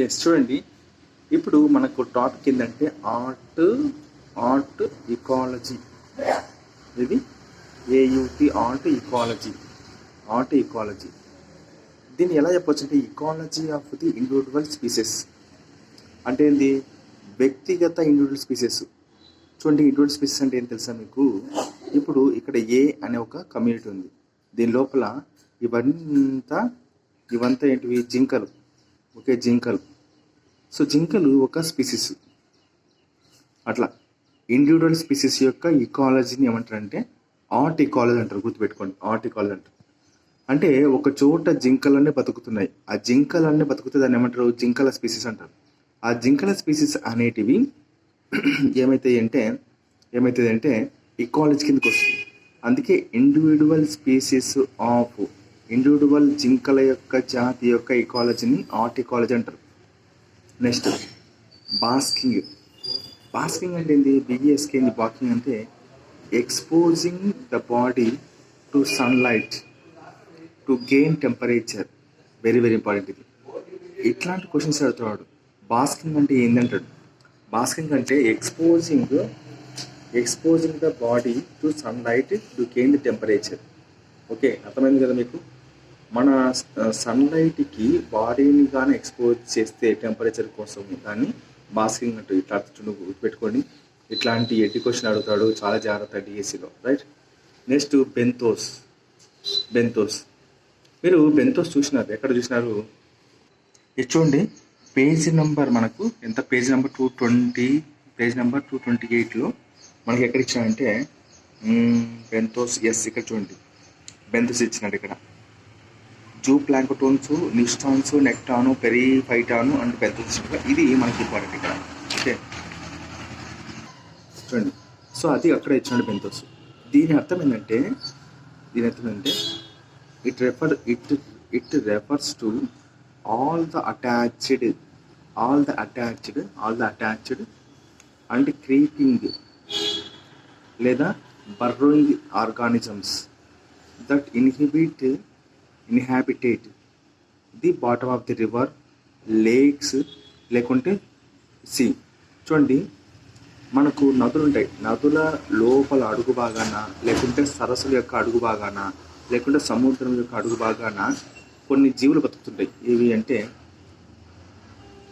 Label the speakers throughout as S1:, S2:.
S1: Yes చూడండి. ఇప్పుడు మనకు టాపిక్ ఏంటంటే ఆర్ట్ ఇకాలజీ. ఇది ఏయుటి ఆర్ట్ ఇకాలజీ. దీన్ని ఎలా చెప్పొచ్చు అంటే ecology of the individual species. అంటే ఏంది? వ్యక్తిగత ఇండివిజువల్ స్పీసెస్. చూడండి, ఇండివిజువల్ స్పీసెస్ అంటే ఏం తెలుసా మీకు? ఇప్పుడు ఇక్కడ ఏ అనే ఒక కమ్యూనిటీ ఉంది. దీని లోపల ఇవంతా ఏంటివి? జింకలు. ఓకే, జింకలు. సో జింకలు ఒక స్పీసీస్. అట్లా ఇండివిజువల్ స్పీసీస్ యొక్క ఇకాలజీని ఏమంటారంటే ఆర్ట్ ఇకాలజీ అంటారు. గుర్తుపెట్టుకోండి, ఆర్ట్ ఇకాలజీ అంటారు. అంటే ఒక చోట జింకలన్నీ బతుకుతున్నాయి. ఆ జింకలన్నీ బతుకుతే దాన్ని ఏమంటారు? జింకల స్పీసీస్ అంటారు. ఆ జింకల స్పీసీస్ అనేటివి ఏమవుతుంది అంటే ఇకాలజీ కిందకి వస్తుంది. అందుకే ఇండివిజువల్ జింకల యొక్క జాతి యొక్క ఇకాలజీని ఆర్ట్ ఇకాలజీ అంటారు. Next basking. బాస్కింగ్ అంటే ఏంది? బిఎస్కే బాస్కింగ్ అంటే exposing the body to sunlight to gain temperature. Very very important ఇది. ఇట్లాంటి క్వశ్చన్స్ అడుగుతాడు. బాస్కింగ్ అంటే ఏంటంటాడు? బాస్కింగ్ అంటే exposing the body to sunlight to gain the temperature. Okay, అర్థమైంది కదా మీకు? మన సన్లైట్కి బాడీని కానీ ఎక్స్పోజ్ చేస్తే టెంపరేచర్ కోసం దాన్ని బాస్కింగ్ అంటూ. ఇట్లా గుర్తుపెట్టుకోండి. ఇట్లాంటి ఎడ్డి క్వశ్చన్ అడుగుతాడు, చాలా జాగ్రత్త డిఎస్సిలో, రైట్? నెక్స్ట్ బెంతోస్. మీరు బెంతోస్ చూసినారు? ఎక్కడ చూసినారు? ఇది చూడండి, పేజ్ నెంబర్ మనకు ఎంత? పేజ్ నెంబర్ 228లో మనకి ఎక్కడ ఇచ్చాడంటే బెంతోస్. ఎస్, ఇక్కడ చూడండి, బెంతోస్ ఇచ్చినాడు. ఇక్కడ జూ ప్లాంక్టోన్స్, నిస్టాన్స్, నెక్టాను, పెరిఫైటాను అండ్ బెంతోస్. ఇది మనకి ఇంపార్టెంట్ ఇక్కడ. ఓకే, చూడండి. సో అది అక్కడ ఇచ్చినాడు బెంతోస్. దీని అర్థం ఏంటంటే it refers to all the attached and creeping లేదా burrowing organisms that inhabitate the bottom of the river, lakes లేకుంటే సీ. చూడండి, మనకు నదులు ఉంటాయి. నదుల లోపల అడుగు భాగాన, లేకుంటే సరస్సుల యొక్క అడుగు భాగాన, లేకుంటే సముద్రం యొక్క అడుగు భాగాన కొన్ని జీవులు బతుకుతుంటాయి. ఏవి అంటే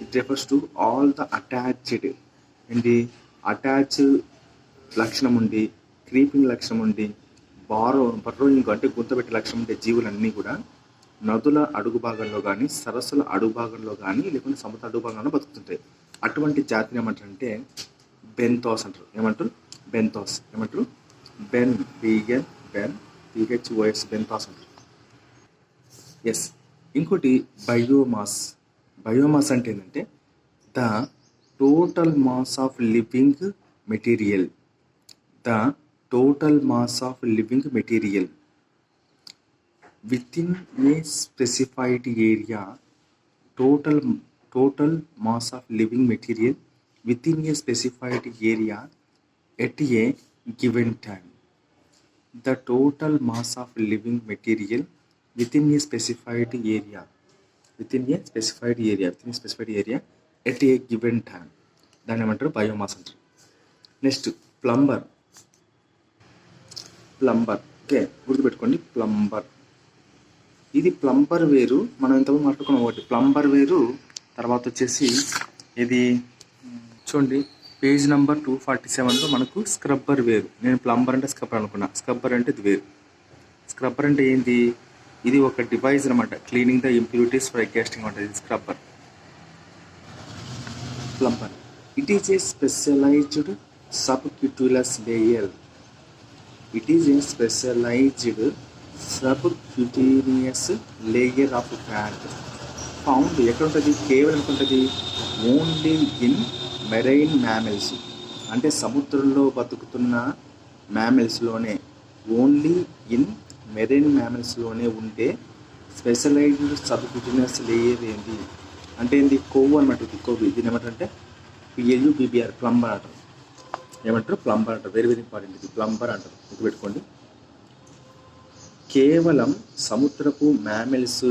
S1: it refers to all the attached. Attach లక్షణం ఉండి, క్రీపింగ్ లక్షణం ఉండి, బర్రోయింగ్ అంటే గుంతపెట్టే లక్షణం ఉండే జీవులన్నీ కూడా నదుల అడుగు భాగంలో కానీ, సరస్సుల అడుగు భాగంలో కానీ, లేకుంటే సముద్ర అడుగు భాగంలో బతుకుతుంటాయి. అటువంటి జాతిని ఏమంటారంటే బెంతోస్ అంటారు. బెంతోస్ ఏమంటారు? PHOS బెంతోస్ అంటారు. ఎస్. ఇంకోటి బయోమాస్ అంటే ఏంటంటే the total mass of living material within A specified area. Total mass of living material within a specified area at a given time. The total mass of living material within a specified area at a given time. దాన్ని ఏమంటారు? Biomass అంటారు. Next plumber. Okay, గుర్తుపెట్టుకోండి, plumber. ఇది plumber వేరు. మనం ఇంతకుముందు మాట్లాడుకున్నాం ఒకటి. ప్లంబర్ వేరు. తర్వాత వచ్చేసి ఇది చూడండి, పేజ్ నెంబర్ 247లో మనకు స్క్రబ్బర్ వేరు. నేను ప్లంబర్ అంటే స్క్రబ్బర్ అనుకున్నా. స్క్రబ్బర్ అంటే ఇది వేరు. స్క్రబ్బర్ అంటే ఏంటి? ఇది ఒక డివైస్ అనమాట, cleaning the impurities for exhausting ఉంటుంది. Scrubber. Plumber it is a specialized subcutaneous layer. Layer of fat found. ఎక్కడ ఉంటుంది? కేవలం ఉంటుంది ఓన్లీ ఇన్ మెరైన్ మ్యామెల్స్. అంటే సముద్రంలో బతుకుతున్న మ్యామెల్స్లోనే, ఓన్లీ ఇన్ మెరైన్ మ్యామెల్స్లోనే ఉండే స్పెషలైజ్డ్ సబ్క్యూటినస్ లేయర్ ఏంటి అంటే ఏంటి? కొవ్వు అనమాట. ఇది కొవ్వు. దీని ఏమంటారంటే PLUBBR ప్లంబర్ అంటారు. ప్లంబర్ అంటారు. Very very important. ఇది ప్లంబర్ అంటారు, గుర్తుపెట్టుకోండి. కేవలం సముద్రపు మ్యామెల్స్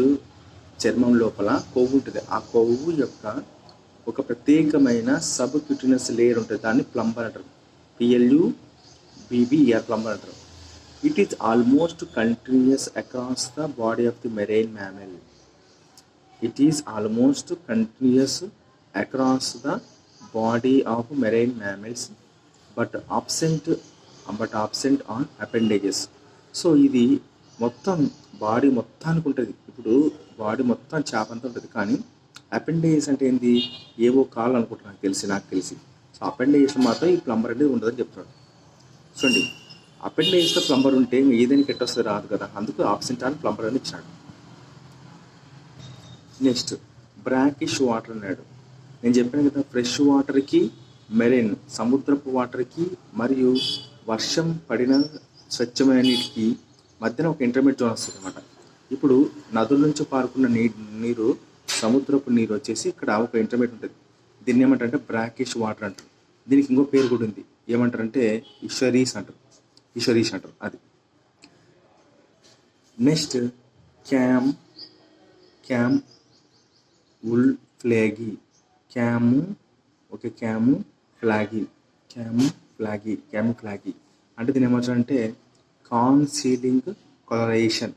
S1: చర్మం లోపల కొవ్వు ఉంటుంది. ఆ కొవ్వు యొక్క ఒక ప్రత్యేకమైన సబ్ క్యూటినస్ లేయర్ ఉంటుంది. దాన్ని ప్లంబర్ అంటారు. PLUBBER ప్లంబర్ అంటారు. It is almost continuous across the body of the marine mammal. It is almost continuous across the body of marine mammals, but absent on appendages. So ఇది మొత్తం body మొత్తానికి ఉంటుంది. ఇప్పుడు body మొత్తం చేప అంతా ఉంటుంది, కానీ అపెండేజెస్ అంటే ఏంది? ఏవో కాళ్ళు అనుకుంటున్నాను, నాకు తెలిసి. సో అపెండేజెస్లో మాత్రం ఈ ప్లంబర్ అనేది ఉండదని చెప్తున్నాడు. చూడండి, అపెండేజెస్లో ప్లంబర్ ఉంటే ఏదైనా కెట్టొస్తుంది, రాదు కదా. అందుకు ఆబ్సెంట్ ఆన్ ప్లంబర్ అని ఇచ్చినాడు. నెక్స్ట్ బ్రాకిష్ వాటర్ అన్నాడు. నేను చెప్పాను కదా, ఫ్రెష్ వాటర్కి, మెరైన్ సముద్రపు వాటర్కి మరియు వర్షం పడిన స్వచ్ఛమైన నీటికి మధ్యన ఒక ఇంటర్మీడియట్ జోన్ వస్తుంది అనమాట. ఇప్పుడు నదుల నుంచి పారుకున్న నీరు, సముద్రపు నీరు వచ్చేసి ఇక్కడ ఒక ఇంటర్మీడియట్ ఉంటుంది. దీన్ని ఏమంటారంటే బ్రాకిష్ వాటర్ అంటారు. దీనికి ఇంకో పేరు కూడా ఉంది. ఏమంటారంటే ఇషరీస్ అంటారు. అది. Next camouflage. Camouflage అంటే దీని ఏమంటారంటే కాన్సీలింగ్ కలరేషన్.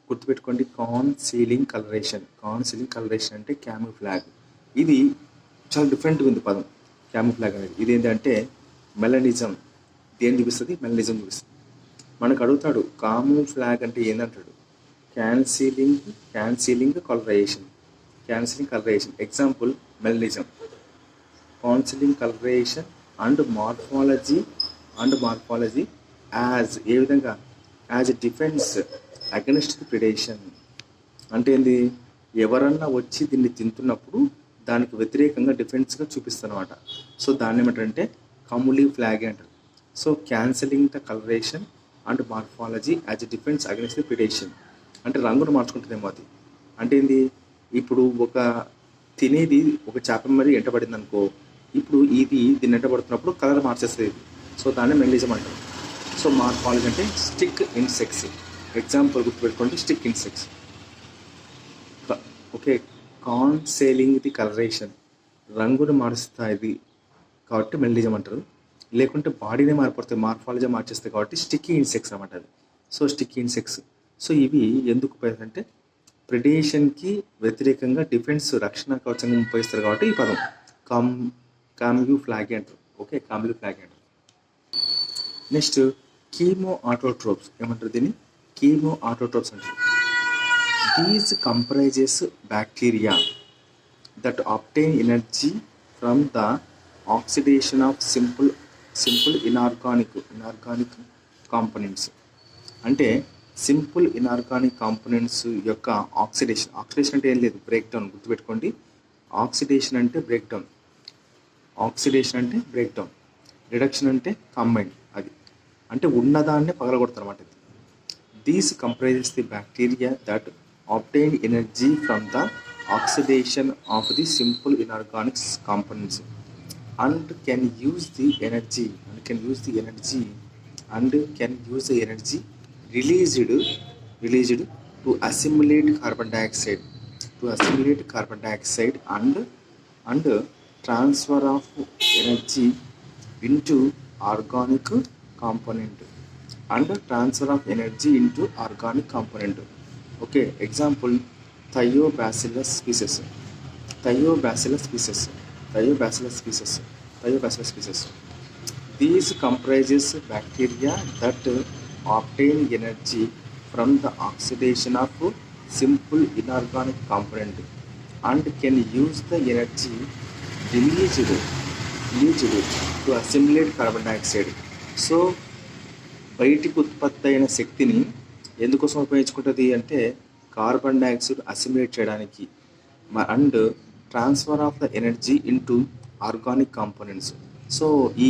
S1: గుర్తుపెట్టుకోండి, కాన్సీలింగ్ కలరేషన్ అంటే క్యామోఫ్లాగ్. ఇది చాలా డిఫరెంట్గా ఉంది పదం, క్యామోఫ్లాగ్ అనేది. ఇది ఏంటంటే మెలనిజం. దేని చూపిస్తుంది? మెలనిజం చూపిస్తుంది. మనకు అడుగుతాడు కామోఫ్లాగ్ అంటే ఏంటంటాడు. Concealing coloration. Example melanism. Concealing coloration and morphology ఏ విధంగా? As a defence against the predation. అంటే ఏంది? ఎవరన్నా వచ్చి దీన్ని తింటున్నప్పుడు దానికి వ్యతిరేకంగా డిఫెన్స్గా చూపిస్తారన్నమాట. సో దాన్ని ఏమంటారంటే కమ్యులివ్ ఫ్లాగ్ అంటారు. So cancelling the colouration and morphology as a defence against the predation అంటే రంగును మార్చుకుంటుందేమో అది. అంటే ఏంది? ఇప్పుడు తినేది ఒక చేప మరి ఎంటబడింది అనుకో, ఇప్పుడు దీన్ని ఎంటబడుతున్నప్పుడు కలర్ మార్చేస్తుంది. సో దాన్ని మెలిజం అంటారు. సో మార్ఫాలజీ అంటే స్టిక్ ఇన్సెక్ట్స్. ఎగ్జాంపుల్ గుర్తుపెట్టుకోండి, stick insects. Okay, concealing the coloration రంగును మారుస్తాయి కాబట్టి మెలిజం అంటారు. లేకుంటే బాడీనే మారిపోతాయి, మార్ఫాలజీ మార్చేస్తాయి కాబట్టి స్టిక్కీ ఇన్సెక్ట్స్ అన్నమాట అది. So sticky insects. సో ఇవి ఎందుకు ఉపయోగిస్తారంటే ప్రిడేషన్కి వ్యతిరేకంగా డిఫెన్స్ రక్షణ కవచంగా ఉపయోగిస్తారు కాబట్టి ఈ పదం కామ్యూ ఫ్లాగ్ అంటారు. ఓకే, కామ్యూ ఫ్లాగ్ అంటారు. Next chemo autotrophs. ఏమంటారు దీన్ని? కీమో ఆటోట్రోప్స్ అంటారు. These comprises bacteria that obtain energy from the oxidation of simple inorganic components. అంటే సింపుల్ ఇనార్గానిక్ కాంపోనెంట్స్ యొక్క ఆక్సిడేషన్ అంటే ఏం లేదు, బ్రేక్ డౌన్. గుర్తుపెట్టుకోండి, ఆక్సిడేషన్ అంటే బ్రేక్ డౌన్, రిడక్షన్ అంటే కంబైన్. అది అంటే ఉన్నదాన్నే పగలగొడతారు అన్నమాట. These comprises the bacteria that obtain energy from the oxidation of the simple inorganic components and can use the energy released to assimilate carbon dioxide and transfer of energy into organic component okay, example Thiobacillus species. These comprises bacteria that obtain energy from the oxidation of simple inorganic component and can use the energy released to assimilate carbon dioxide. So బయటికి ఉత్పత్తి అయిన శక్తిని ఎందుకోసం ఉపయోగించుకుంటుంది అంటే carbon dioxide assimilate చేయడానికి and transfer of the energy into organic components. So ఈ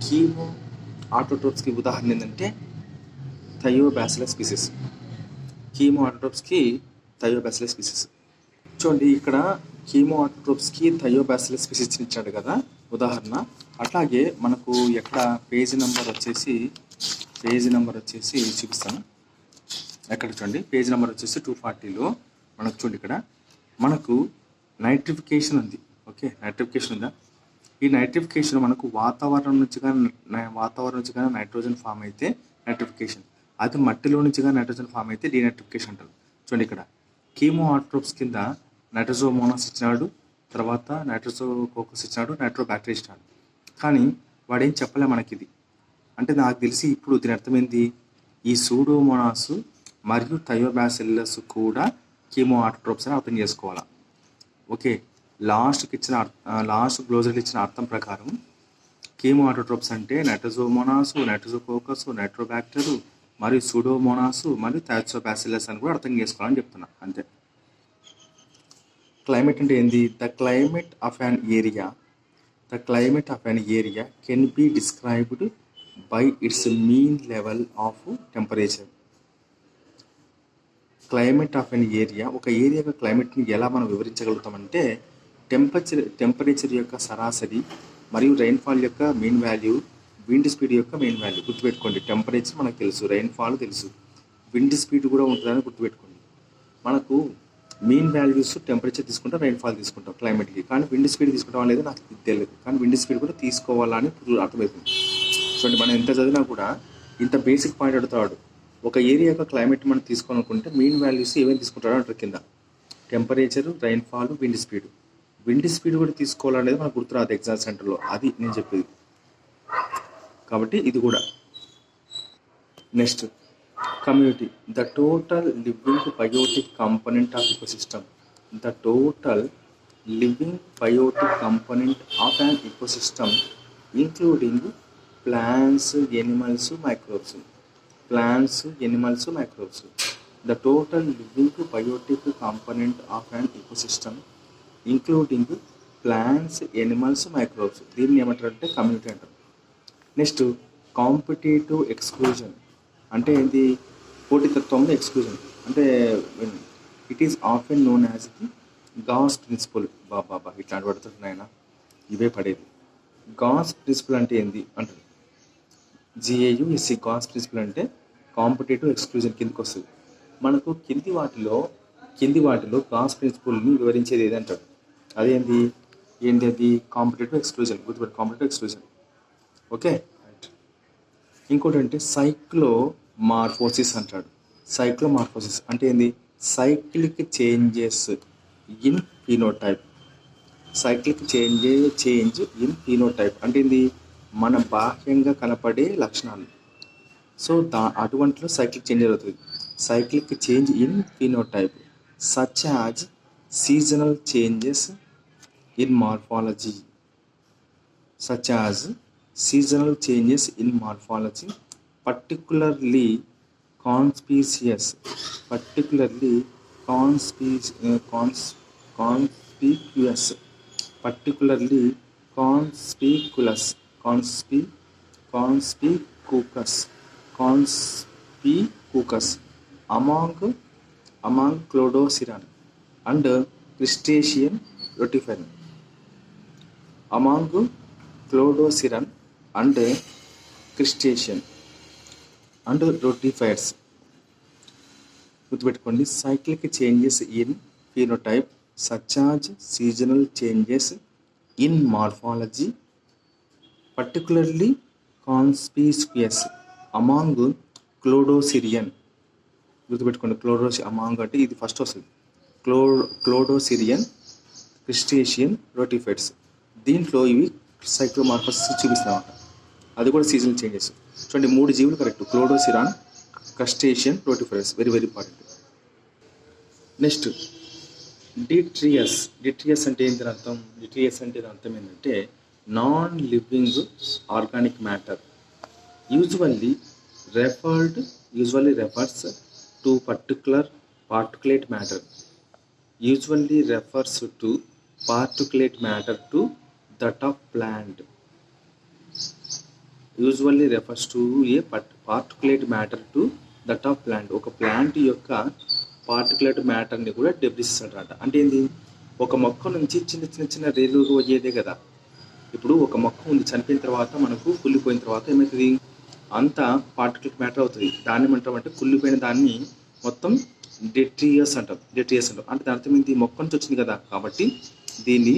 S1: chemo ఆటోట్రోప్స్కి ఉదాహరణ ఏంటంటే థయోబాసిల్లస్ స్పీసెస్. చూడండి, ఇక్కడ కీమో ఆటోట్రోప్స్కి థయోబాసిల్లస్ స్పీసెస్ ఇచ్చాడు కదా ఉదాహరణ. అట్లాగే మనకు ఎక్కడ పేజీ నెంబర్ వచ్చేసి చూపిస్తాను. ఎక్కడ చూడండి పేజ్ నెంబర్ వచ్చేసి 240లో మనకు చూడండి ఇక్కడ మనకు నైట్రిఫికేషన్ ఉంది. ఓకే, నైట్రిఫికేషన్ ఉందా? ఈ నైట్రిఫికేషన్ మనకు వాతావరణం నుంచి కానీ నైట్రోజన్ ఫామ్ అయితే నైట్రిఫికేషన్, అది మట్టిలో నుంచి కానీ నైట్రోజన్ ఫామ్ అయితే డీనైట్రిఫికేషన్ అంటారు. చూడండి ఇక్కడ కీమో ఆట్రోప్స్ కింద నైట్రోజోమోనాస్ ఇచ్చినాడు, తర్వాత నైట్రోజోకోకస్ ఇచ్చినాడు, నైట్రోబ్యాక్టీరియా ఇచ్చినాడు. కానీ వాడేం చెప్పలే మనకి ఇది. అంటే నాకు తెలిసి ఇప్పుడు దీని అర్థమైంది, ఈ సూడోమోనాస్ మరియు థయోబాసిల్లస్ కూడా కీమో ఆటోట్రోప్స్ అని అర్థం చేసుకోవాలా. ఓకే, లాస్ట్ గ్లోజర్లు ఇచ్చిన అర్థం ప్రకారం కీమో ఆటోట్రోప్స్ అంటే నైట్రోజోమోనాస్, నైట్రోజోకోకస్, నైట్రోబ్యాక్టర్ మరియు సూడోమోనాస్ మరియు థయోబాసిల్లస్ అని కూడా అర్థం చేసుకోవాలని చెప్తున్నా అంతే. క్లైమేట్ అంటే ఏంది? The climate of an area can be described by it's mean level of temperature. Climate of an area, ఒక ఏరియా యొక్క క్లైమేట్ని ఎలా మనం వివరించగలుగుతామంటే టెంపరేచర్ యొక్క సరాసరి మరియు రైన్ఫాల్ యొక్క మెయిన్ వాల్యూ, విండ్ స్పీడ్ యొక్క మెయిన్ వాల్యూ. గుర్తుపెట్టుకోండి, టెంపరేచర్ మనకు తెలుసు, రైన్ఫాల్ తెలుసు, విండ్ స్పీడ్ కూడా ఉంటుందని గుర్తుపెట్టుకోండి. మనకు మెయిన్ వాల్యూస్ టెంపరేచర్ తీసుకుంటాం, రైన్ఫాల్ తీసుకుంటాం క్లైమేట్కి, కానీ విండ్ స్పీడ్ తీసుకుంటాం అనేది నాకు తెలియదు. కానీ విండ్ స్పీడ్ కూడా తీసుకోవాలని అర్థమవుతుంది. చూడండి, మనం ఎంత చదివినా కూడా ఇంత బేసిక్ పాయింట్ అడుగుతాడు. ఒక ఏరియా యొక్క క్లైమేట్ మనం తీసుకోవాలనుకుంటే మెయిన్ వాల్యూస్ ఏమేమి తీసుకుంటాడో అంటారు కింద, temperature, rainfall, wind speed. Wind speed కూడా తీసుకోవాలనేది మనకు గుర్తురాదు ఎగ్జామ్ సెంటర్లో, అది నేను చెప్పేది. కాబట్టి ఇది కూడా. Next community, the total living biotic component of ecosystem. The total living biotic component of an ecosystem including plants, animals, microbes. The total living biotic component of an ecosystem including plants, animals, microbes. దీన్ని ఏమంటారంటే community అంటారు. Next competitive exclusion అంటే ఏంటి? పోటీతత్వంలో exclusion అంటే it is often known as the Gause principle. బాబా ఇట్లాంటి పడుతున్నాయన ఇవే పడేది. గాస్ ప్రిన్సిపల్ అంటే ఏంది అంటారు. GAUSC గాస్ ప్రిన్సిపల్ అంటే కాంపిటేటివ్ ఎక్స్క్లూజన్ కిందకి వస్తుంది. మనకు కింది వాటిలో గాస్ ప్రిన్సిపల్ని వివరించేది ఏదంటారు, అదేంటి? అది కాంపిటేటివ్ ఎక్స్క్లూజన్. గుర్తుపెట్టు, కాంపిటేటివ్ ఎక్స్క్లూజన్. Okay, right. ఇంకోటి అంటే సైక్లోమార్ఫోసిస్ అంటాడు. సైక్లోమార్ఫోసిస్ అంటే ఏంది? Cyclic changes in phenotype. Change in phenotype అంటే ఏంది? మన బాహ్యంగా కనపడే లక్షణాలు. సో అటువంటిలో సైక్లిక్ చేంజ్ అవుతుంది. Cyclic change in phenotype such as seasonal changes in morphology. particularly conspicuous among Cladocerae and crustacean rotifera. Among Cladocerae and crustacean and rotifers. గుర్తుపెట్టుకోండి, cyclic changes in phenotype such as seasonal changes in morphology, particularly conspicuous among cladoceran. గుర్తుపెట్టుకోండి, among అంటే ఇది first వస్తుంది. క్లోడోసిరియన్, క్రిస్టేషియన్, రోటిఫైడ్స్. దీంట్లో ఇవి సైక్లోమార్ఫోసిస్ చూపిస్తామన్నమాట. అది కూడా seasonal changes. చూడండి, 3 జీవులు correct: cladoceran, crustacean, rotifers. Very very important. Next detritus అంటే ఏంటి అర్థం? డిట్రియస్ అంటే అర్థం ఏంటంటే non living organic matter usually refers to particulate matter. Usually refers to particulate matter to that of plant. Usually refers to a particulate matter to that of plant. ఒక plant యొక్క particulate మ్యాటర్ని కూడా debris అంటారట. అంటే ఏంది? ఒక మొక్క నుంచి చిన్న రేలు పోయేదే కదా. ఇప్పుడు ఒక మొక్క ఉంది, చనిపోయిన తర్వాత మనకు కుళ్ళిపోయిన తర్వాత ఏమవుతుంది? అంతా పార్టికులేట్ మ్యాటర్ అవుతుంది. దాన్ని ఏమంటామంటే కుళ్ళిపోయిన దాన్ని మొత్తం డెట్రియస్ అంటాం. అంటే దాని అర్థం ఏంటి? మొక్క నుంచి వచ్చింది కదా, కాబట్టి దీన్ని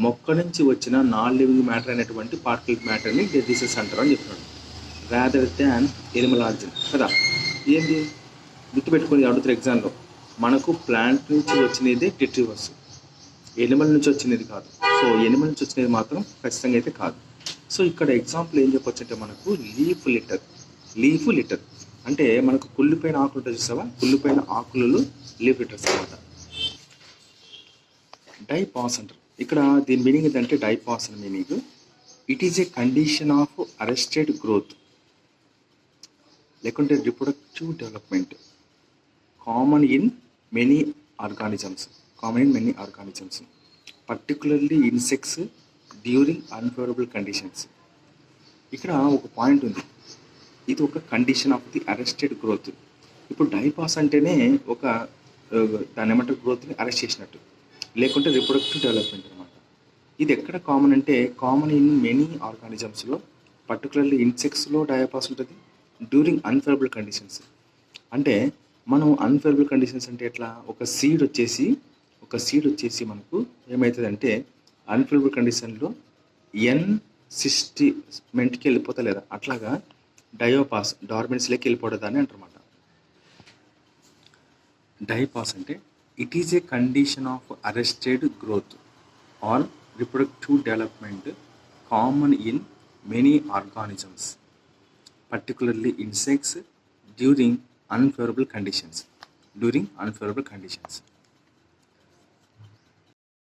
S1: మొక్క నుంచి వచ్చిన నాన్ లివింగ్ మ్యాటర్ అనేటువంటి పార్టికల్ మ్యాటర్ని డెట్రియస్ అంటారు అని చెప్తున్నాడు, రాదర్ దాన్ ఎనిమల్ ఆర్జిన్ కదా. ఏంటి గుర్తుపెట్టుకొని అడుగుతారు ఎగ్జామ్లో, మనకు ప్లాంట్ నుంచి వచ్చినది డెట్రివర్స్, ఎనిమల్ నుంచి వచ్చినది కాదు. సో ఎనిమల్ నుంచి వచ్చినది మాత్రం ఖచ్చితంగా అయితే కాదు. సో ఇక్కడ ఎగ్జాంపుల్ ఏం చెప్పొచ్చు అంటే మనకు లీఫ్ లిటర్ అంటే మనకు కుళ్ళిపోయిన ఆకులు ఉంటుంది చూసావా, కుళ్ళిపోయిన ఆకులలో లీఫ్ లిటర్స్ అనమాట. డైపాస్ అంటారు. ఇక్కడ దీని మీనింగ్ ఏంటంటే డైపాస్ అని meaning, it is a condition of arrested growth లేకుంటే reproductive development common in many organisms particularly insects during unfavourable conditions. ఇక్కడ ఒక పాయింట్ ఉంది, ఇది ఒక condition of the arrested growth. ఇప్పుడు డైపాస్ అంటేనే ఒక దాని ఏమంటే గ్రోత్ని అరెస్ట్ చేసినట్టు, లేకుంటే రిప్రొడక్టివ్ డెవలప్మెంట్ అనమాట. ఇది ఎక్కడ కామన్ అంటే కామన్ ఇన్ మెనీ ఆర్గానిజమ్స్లో, పర్టికులర్లీ ఇన్సెక్ట్స్లో డైపాస్ ఉంటుంది డ్యూరింగ్ అన్ఫేవరబుల్ కండిషన్స్. అంటే మనం అన్ఫేవరబుల్ కండిషన్స్ అంటే ఎట్లా, ఒక సీడ్ వచ్చేసి మనకు ఏమవుతుందంటే అన్ఫేవరబుల్ కండిషన్లో ఎన్సిస్టిమెంట్కి వెళ్ళిపోతా లేదా, అట్లాగా డయోపాస్ డార్మెన్స్లోకి వెళ్ళిపోవడాన్ని అంటారన్నమాట. డైపాస్ అంటే it is a condition of arrested growth or reproductive development common in many organisms particularly insects during unfavorable conditions.